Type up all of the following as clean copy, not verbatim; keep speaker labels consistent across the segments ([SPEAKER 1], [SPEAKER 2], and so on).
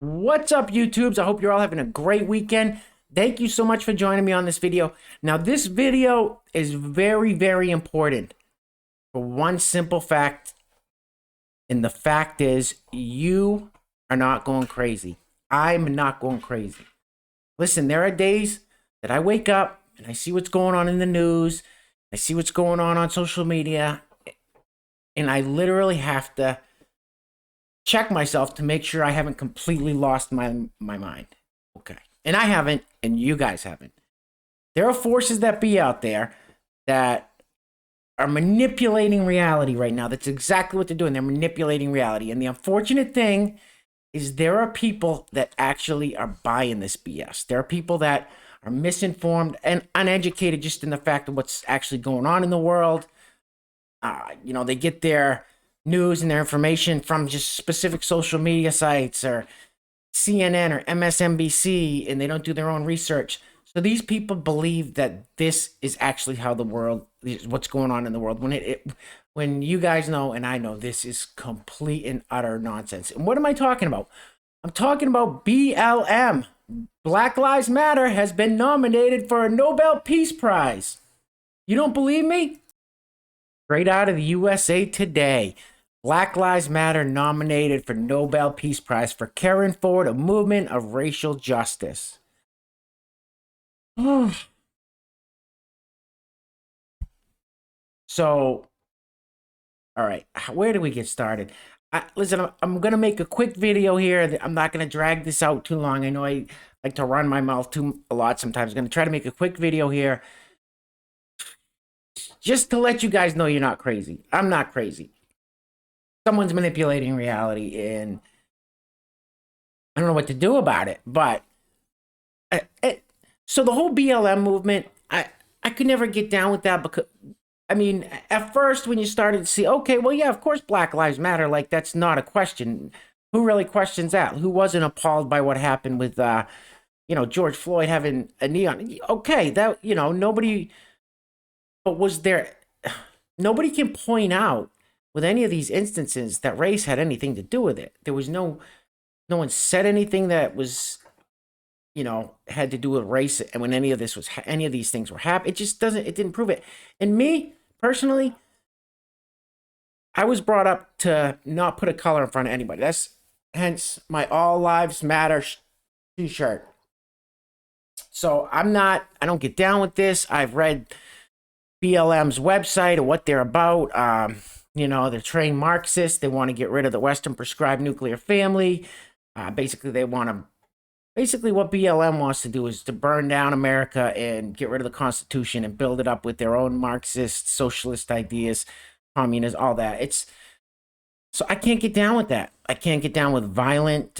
[SPEAKER 1] What's up, YouTubes? I hope you're all having a great weekend. Thank you so much for joining me on this video. Now, this video is very, very important for one simple fact, and the fact is you are not going crazy. I'm not going crazy. Listen, there are days that I wake up and I see what's going on in the news. I see what's going on social media, and I literally have to check myself to make sure I haven't completely lost my mind. Okay. And I haven't, and you guys haven't. There are forces that be out there that are manipulating reality right now. That's exactly what they're doing. They're manipulating reality. And the unfortunate thing is there are people that actually are buying this BS. There are people that are misinformed and uneducated just in the fact of what's actually going on in the world. They get their news and their information from just specific social media sites or CNN or MSNBC, and they don't do their own research. So these people believe that this is actually how the world is, what's going on in the world, when you guys know and I know this is complete and utter nonsense. And what am I talking about? I'm talking about BLM. Black Lives Matter has been nominated for a Nobel Peace Prize. You don't believe me? Straight out of the USA Today. Black Lives Matter nominated for Nobel Peace Prize for carrying forward a movement of racial justice. So, all right, where do we get started? Listen, I'm going to make a quick video here. I'm not going to drag this out too long. I know I like to run my mouth a lot sometimes. I'm going to try to make a quick video here just to let you guys know you're not crazy. I'm not crazy. Someone's manipulating reality, and I don't know what to do about it. But so the whole BLM movement, I could never get down with that, because I mean, at first when you started to see, okay, well, yeah, of course Black Lives Matter, like that's not a question. Who really questions that? Who wasn't appalled by what happened with George Floyd having a knee on? Okay, that nobody, but nobody can point out with any of these instances that race had anything to do with it. There was no one said anything that was, had to do with race. And when any of these things were happening, it didn't prove it. And me personally, I was brought up to not put a color in front of anybody. That's hence my All Lives Matter t-shirt. So I don't get down with this. I've read BLM's website or what they're about. They're trained Marxists. They want to get rid of the Western prescribed nuclear family. Basically, what BLM wants to do is to burn down America and get rid of the Constitution and build it up with their own Marxist, socialist ideas, communism, all that. So I can't get down with that. I can't get down with violent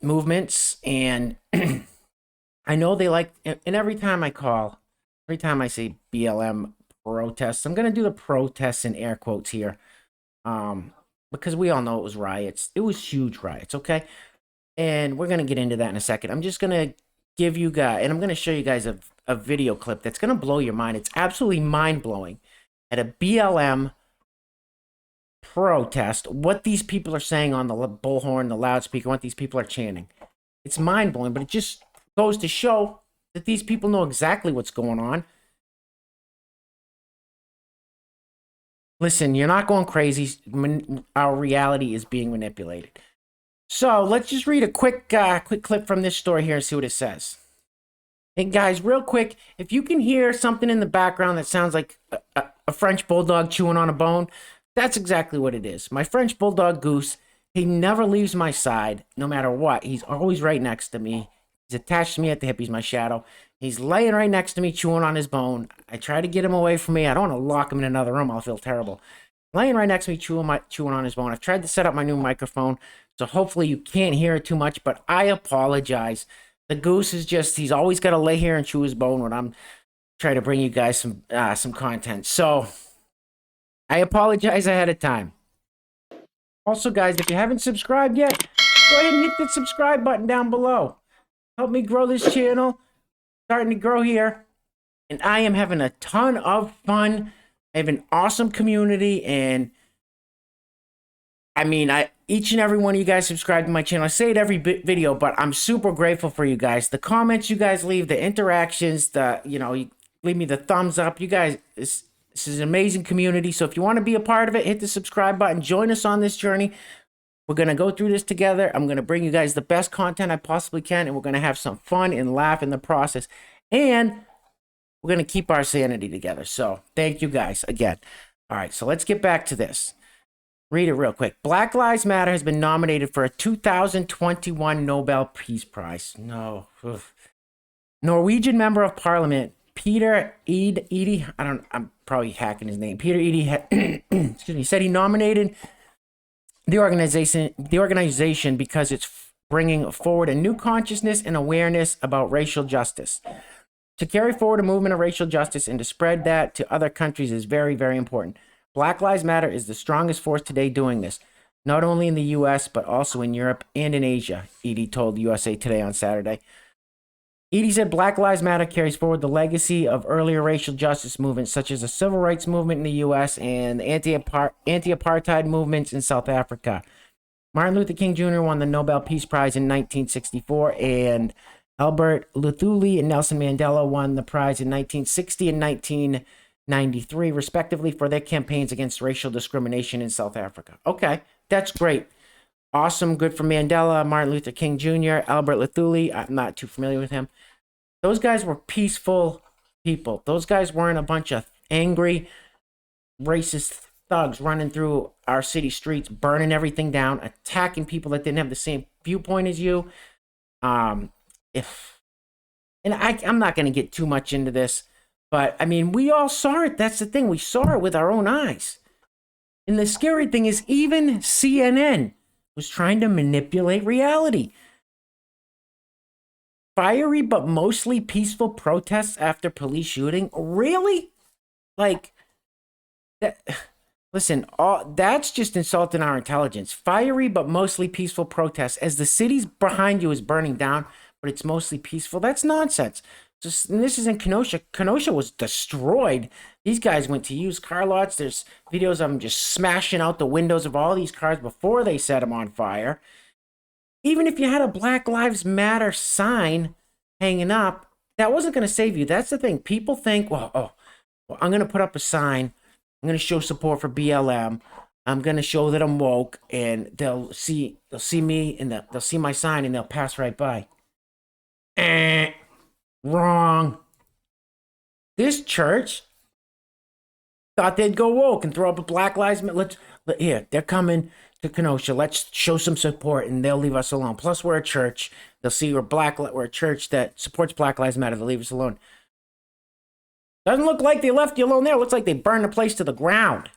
[SPEAKER 1] movements. And I know they like, and every time I say BLM protests, I'm going to do the protests in air quotes here, because we all know it was riots. It was huge riots, okay? And we're going to get into that in a second. I'm just going to give you guys, and I'm going to show you guys a video clip that's going to blow your mind. It's absolutely mind-blowing. At a BLM protest, what these people are saying on the bullhorn, the loudspeaker, what these people are chanting. It's mind-blowing, but it just goes to show that these people know exactly what's going on. Listen, you're not going crazy. Our reality is being manipulated. So let's just read a quick clip from this story here and see what it says. And guys, real quick, if you can hear something in the background that sounds like a French bulldog chewing on a bone, that's exactly what it is. My French bulldog Goose, he never leaves my side, no matter what. He's always right next to me. He's attached to me at the hip. He's my shadow. He's laying right next to me, chewing on his bone. I try to get him away from me. I don't want to lock him in another room. I'll feel terrible. Laying right next to me, chewing on his bone. I've tried to set up my new microphone, so hopefully you can't hear it too much, but I apologize. The Goose is he's always got to lay here and chew his bone when I'm trying to bring you guys some content. So I apologize ahead of time. Also, guys, if you haven't subscribed yet, go ahead and hit the subscribe button down below. Help me grow this channel. Starting to grow here, and I am having a ton of fun. I have an awesome community, and I mean, each and every one of you guys subscribe to my channel. I say it every video, but I'm super grateful for you guys. The comments you guys leave, the interactions, you leave me the thumbs up. You guys, this is an amazing community. So if you want to be a part of it, hit the subscribe button. Join us on this journey. We're going to go through this together. I'm going to bring you guys the best content I possibly can, and we're going to have some fun and laugh in the process. And we're going to keep our sanity together. So thank you guys again. All right, so let's get back to this. Read it real quick. Black Lives Matter has been nominated for a 2021 Nobel Peace Prize. No. Ugh. Norwegian member of parliament, Peter Edie, I'm probably hacking his name. Peter Edie, excuse me, said he nominated the organization because it's bringing forward a new consciousness and awareness about racial justice. To carry forward a movement of racial justice and to spread that to other countries is very, very important. Black Lives Matter is the strongest force today doing this, not only in the U.S., but also in Europe and in Asia, Edie told USA Today on Saturday. Edie said Black Lives Matter carries forward the legacy of earlier racial justice movements, such as the civil rights movement in the U.S. and the anti-apartheid movements in South Africa. Martin Luther King Jr. won the Nobel Peace Prize in 1964, and Albert Luthuli and Nelson Mandela won the prize in 1960 and 1993, respectively, for their campaigns against racial discrimination in South Africa. Okay, that's great. Awesome, good for Mandela, Martin Luther King Jr., Albert Luthuli. I'm not too familiar with him. Those guys were peaceful people. Those guys weren't a bunch of angry, racist thugs running through our city streets, burning everything down, attacking people that didn't have the same viewpoint as you. I'm not going to get too much into this, but I mean, we all saw it. That's the thing. We saw it with our own eyes. And the scary thing is, even CNN was trying to manipulate reality. Fiery but mostly peaceful protests after police shooting? Really? Like, that, listen, that's just insulting our intelligence. Fiery but mostly peaceful protests as the cities behind you is burning down, but it's mostly peaceful. That's nonsense. And this is in Kenosha. Kenosha was destroyed. These guys went to used car lots. There's videos of them just smashing out the windows of all these cars before they set them on fire. Even if you had a Black Lives Matter sign hanging up, that wasn't going to save you. That's the thing. People think, well, I'm going to put up a sign. I'm going to show support for BLM. I'm going to show that I'm woke, and they'll see me, and they'll see my sign, and they'll pass right by. Wrong. This church thought they'd go woke and throw up a Black Lives Matter. Here, they're coming to Kenosha. Let's show some support, and they'll leave us alone. Plus, we're a church. They'll see we're a church that supports Black Lives Matter. They'll leave us alone. Doesn't look like they left you alone there. It looks like they burned the place to the ground.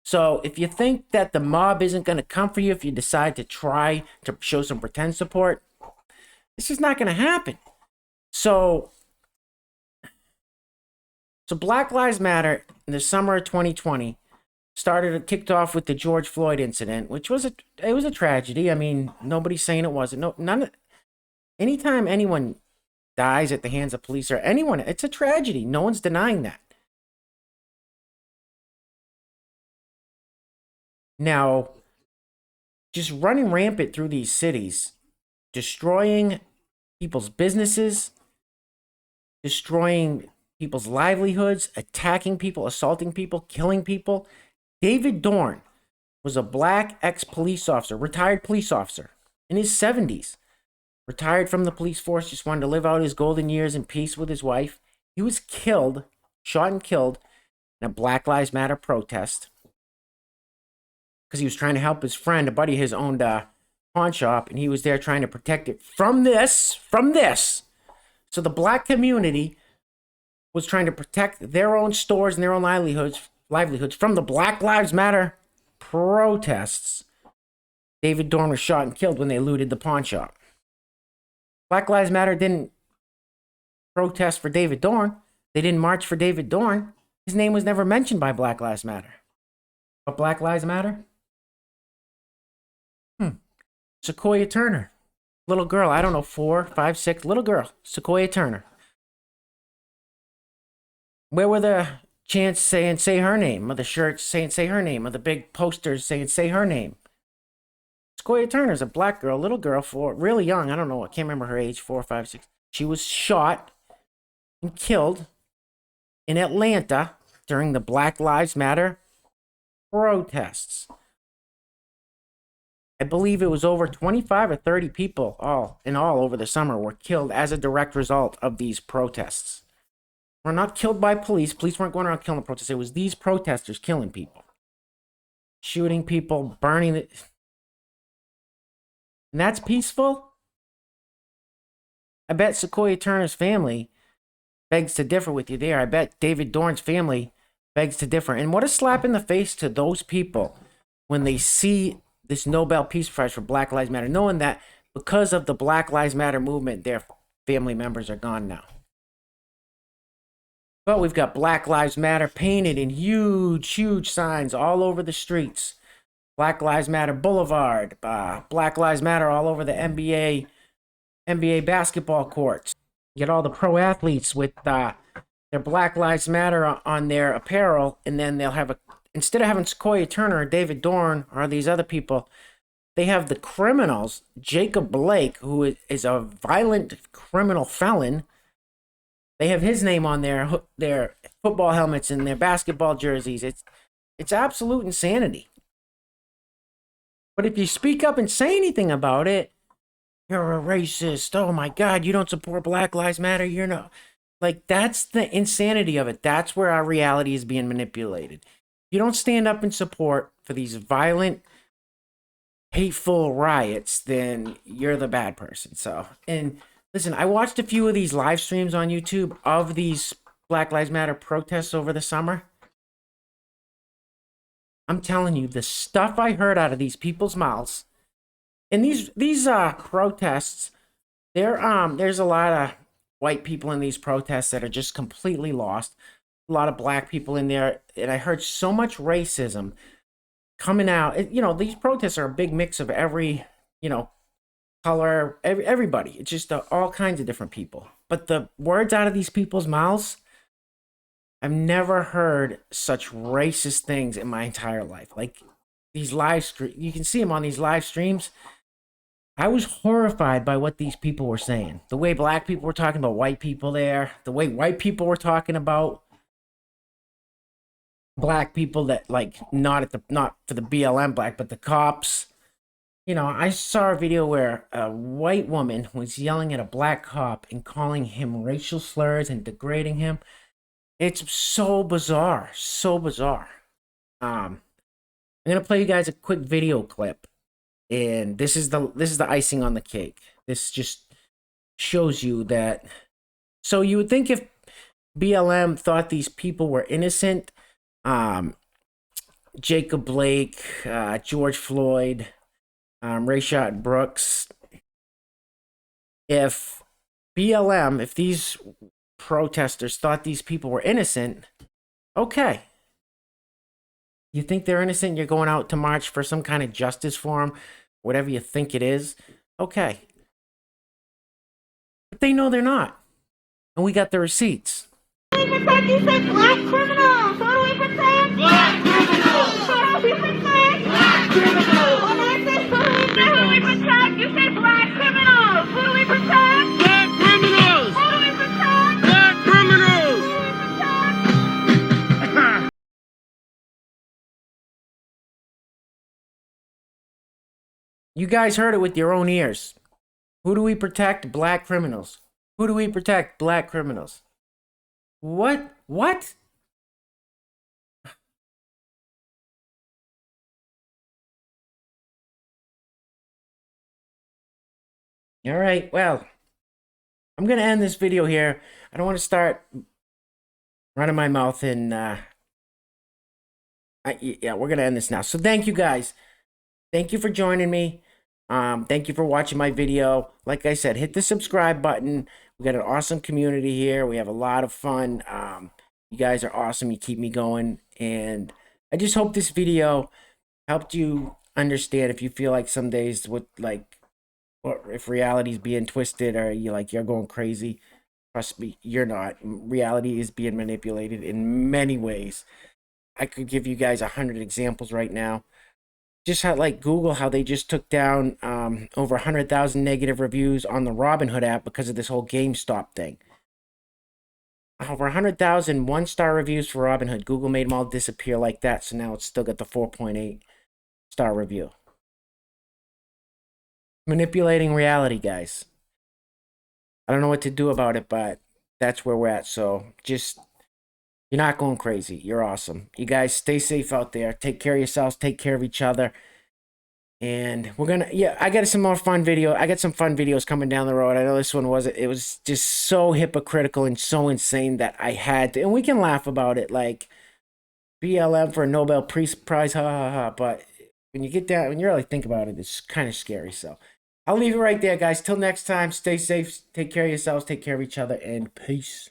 [SPEAKER 1] So if you think that the mob isn't going to come for you if you decide to try to show some pretend support, this is not going to happen. So Black Lives Matter in the summer of 2020 kicked off with the George Floyd incident, which was a tragedy. I mean, nobody's saying it wasn't. Anytime anyone dies at the hands of police or anyone, it's a tragedy. No one's denying that. Now, just running rampant through these cities, destroying people's businesses, destroying people's livelihoods, attacking people, assaulting people, killing people. David Dorn was a black ex-police officer, retired police officer in his 70s. Retired from the police force, just wanted to live out his golden years in peace with his wife. He was killed, shot and killed in a Black Lives Matter protest because he was trying to help his friend, a buddy of his, owned a pawn shop, and he was there trying to protect it from this. So the black community was trying to protect their own stores and their own livelihoods from the Black Lives Matter protests. David Dorn was shot and killed when they looted the pawn shop. Black Lives Matter didn't protest for David Dorn. They didn't march for David Dorn. His name was never mentioned by Black Lives Matter. But Black Lives Matter? Sequoia Turner. Little girl, I don't know, 4, 5, 6, little girl, Sequoia Turner. Where were the chants saying, say her name, or the shirts saying, say her name, or the big posters saying, say her name? Sequoia Turner's a black girl, little girl, really young. I don't know. I can't remember her age, 4, 5, 6. She was shot and killed in Atlanta during the Black Lives Matter protests. I believe it was over 25 or 30 people all over the summer were killed as a direct result of these protests. Were not killed by police. Police weren't going around killing the protesters. It was these protesters killing people. Shooting people, burning it. And that's peaceful? I bet Sequoia Turner's family begs to differ with you there. I bet David Dorn's family begs to differ. And what a slap in the face to those people when they see this Nobel Peace Prize for Black Lives Matter, knowing that because of the Black Lives Matter movement, their family members are gone now. But we've got Black Lives Matter painted in huge, huge signs all over the streets. Black Lives Matter Boulevard, Black Lives Matter all over the NBA basketball courts. You get all the pro athletes with their Black Lives Matter on their apparel, and then they'll have instead of having Sequoia Turner or David Dorn or these other people, they have the criminals, Jacob Blake, who is a violent criminal felon. They have his name on their football helmets and their basketball jerseys. It's absolute insanity. But if you speak up and say anything about it, you're a racist. Oh my God, you don't support Black Lives Matter. You're not. Like, that's the insanity of it. That's where our reality is being manipulated. You don't stand up in support for these violent, hateful riots, then you're the bad person. So, and listen, I watched a few of these live streams on YouTube of these Black Lives Matter protests over the summer. I'm telling you, the stuff I heard out of these people's mouths, and these protests, there's a lot of white people in these protests that are just completely lost. A lot of black people in there, and I heard so much racism coming out. These protests are a big mix of every, color, everybody. It's just all kinds of different people. But the words out of these people's mouths, I've never heard such racist things in my entire life. Like these live streams, you can see them on these live streams. I was horrified by what these people were saying. The way black people were talking about white people there, the way white people were talking about black people that, like, not for the BLM black, but the cops. I saw a video where a white woman was yelling at a black cop and calling him racial slurs and degrading him. It's so bizarre, so bizarre. I'm gonna play you guys a quick video clip, and this is the icing on the cake. This just shows you that. So you would think if BLM thought these people were innocent, Jacob Blake, George Floyd, Rayshard Brooks, if these protesters thought these people were innocent, okay. You think they're innocent, you're going out to march for some kind of justice for them, whatever you think it is, okay. But they know they're not. And we got the receipts.
[SPEAKER 2] Who do we protect? You say black criminals. Who do we protect? Black criminals. Who do we protect? Black criminals. When I say who do we protect, you say black criminals. Who do we protect? Black criminals. Who do we protect? Black criminals. Who do we protect?
[SPEAKER 1] You guys heard it with your own ears. Who do we protect? Black criminals. Who do we protect? Black criminals. What? What? All right, well, I'm going to end this video here. I don't want to start running my mouth and, yeah, we're going to end this now. So thank you guys. Thank you for joining me. Thank you for watching my video. Like I said, hit the subscribe button. We got an awesome community here. We have a lot of fun. You guys are awesome. You keep me going. And I just hope this video helped you understand if you feel like some days with or if reality's being twisted or you're going crazy. Trust me, you're not. Reality is being manipulated in many ways. I could give you guys 100 examples right now. just had like Google how they just took down over 100,000 negative reviews on the Robinhood app because of this whole GameStop thing. Over 100,000 one-star reviews for Robinhood. Google made them all disappear like that, so now it's still got the 4.8 star review. Manipulating reality, guys. I don't know what to do about it, but that's where we're at. So just, you're not going crazy. You're awesome. You guys stay safe out there. Take care of yourselves. Take care of each other. And we're gonna, yeah, I got some more fun video. I got some fun videos coming down the road. I know this one wasn't, it was just so hypocritical and so insane that I had to, and we can laugh about it, like BLM for a Nobel Peace Prize, ha ha ha. But when you get down, when you really think about it, it's kind of scary. So I'll leave it right there, guys. Till next time, stay safe, take care of yourselves, take care of each other, and peace.